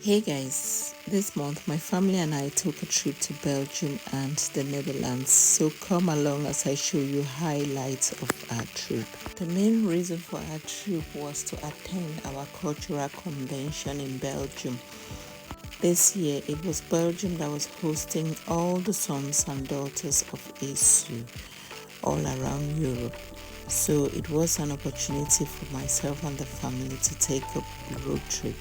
Hey guys, this month my family and I took a trip to Belgium and the Netherlands, so come along as I show you highlights of our trip. The main reason for our trip was to attend our cultural convention in Belgium. This year it was Belgium that was hosting all the sons and daughters of ASU all around Europe. So it was an opportunity for myself and the family to take a road trip,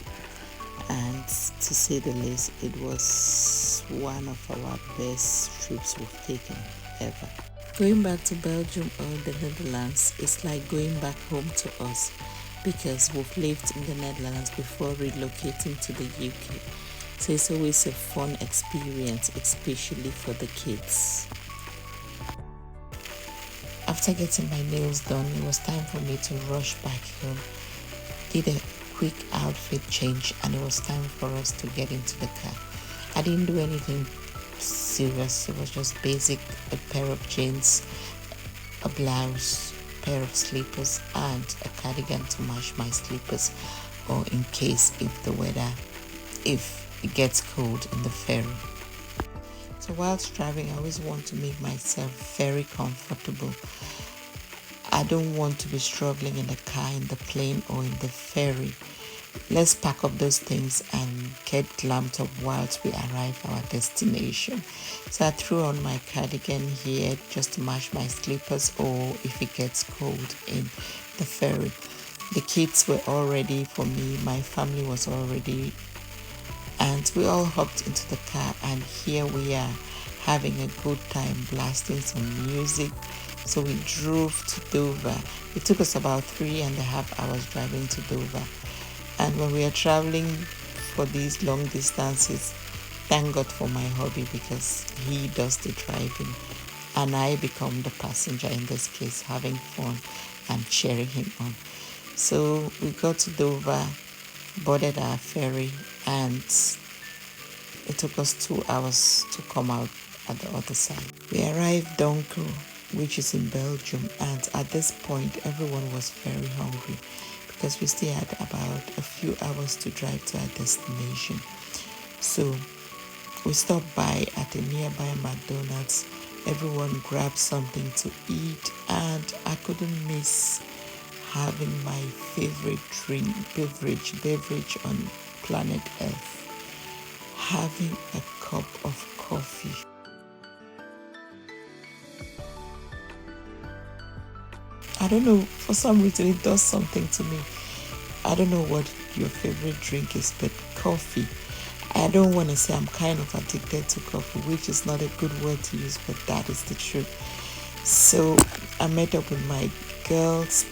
and to say the least, it was one of our best trips we've taken ever. Going back to Belgium or the Netherlands is like going back home to us, because we've lived in the Netherlands before relocating to the UK. So it's always a fun experience, especially for the kids. After getting my nails done, it was time for me to rush back home. Did a quick outfit change, and it was time for us to get into the car. I didn't do anything serious. It was just basic: a pair of jeans, a blouse, pair of slippers, and a cardigan to match my slippers, or in case if it gets cold in the ferry. So whilst driving, I always want to make myself very comfortable. I don't want to be struggling in the car, in the plane, or in the ferry. Let's pack up those things and get glammed up whilst we arrive at our destination. So I threw on my cardigan here just to match my slippers, or if it gets cold in the ferry. The kids were all ready for me. My family was all ready. And we all hopped into the car, and here we are having a good time, blasting some music. So we drove to Dover. It took us about 3.5 hours driving to Dover. And when we are traveling for these long distances, thank God for my hubby, because he does the driving and I become the passenger in this case, having fun and cheering him on. So we got to Dover, boarded our ferry, and it took us 2 hours to come out at the other side. We arrived Donker, which is in Belgium, and at this point everyone was very hungry, because we still had about a few hours to drive to our destination. So we stopped by at a nearby McDonald's. Everyone grabbed something to eat, and I couldn't miss having my favorite beverage on planet Earth, having a cup of coffee. I don't know, for some reason it does something to me. I don't know what your favorite drink is, but coffee. I don't want to say I'm kind of addicted to coffee, which is not a good word to use, but that is the truth. So I met up with my girls.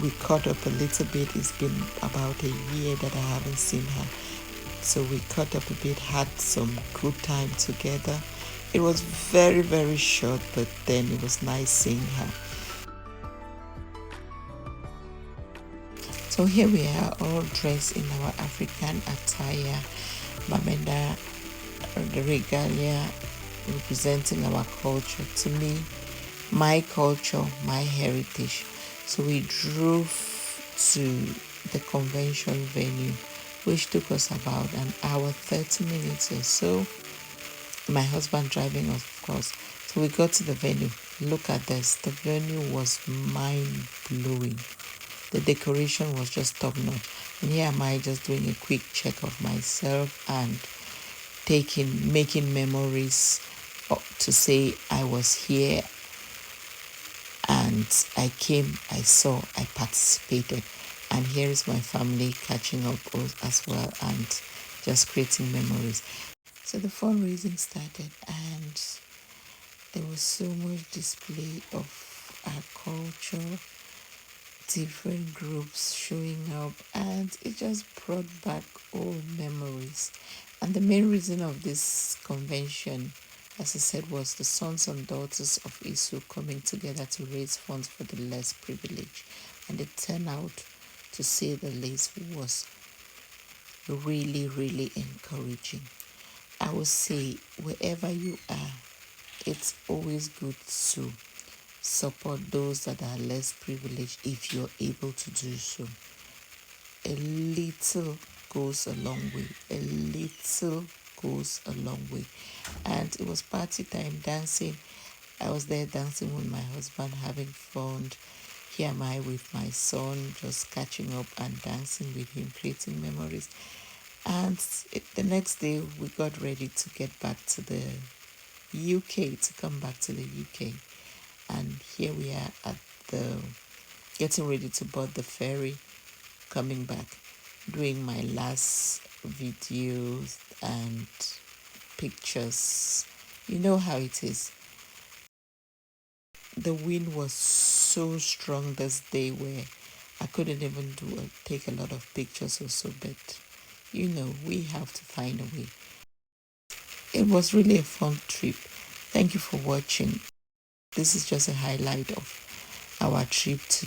We caught up a little bit. It's been about a year that I haven't seen her. So we caught up a bit, had some good time together. It was very, very short, but then it was nice seeing her. So here we are, all dressed in our African attire, Mamenda, the regalia, representing our culture. To me, my culture, my heritage. So we drove to the convention venue, which took us about an hour, 30 minutes or so. My husband driving, of course. So we got to the venue. Look at this. The venue was mind-blowing. The decoration was just top-notch. And here am I just doing a quick check of myself and making memories to say I was here, and I came, I saw, I participated. And here is my family catching up as well and just creating memories. So the fundraising started, and there was so much display of our culture, different groups showing up, and it just brought back old memories. And the main reason of this convention, as I said, was the sons and daughters of ISU coming together to raise funds for the less privileged. And the turnout, to say the least, was really, really encouraging. I would say wherever you are, it's always good to support those that are less privileged if you're able to do so. A little goes a long way. A little goes a long way. And it was party time, dancing. I was there dancing with my husband, having fun. Here am I with my son, just catching up and dancing with him, creating memories. And the next day, we got ready to get back to the UK, to come back to the UK. And here we are at the getting ready to board the ferry, coming back, doing my last videos and pictures. You know how it is. The wind was so strong this day where I couldn't even take a lot of pictures or so, but we have to find a way. It was really a fun trip. Thank you for watching. This is just a highlight of our trip to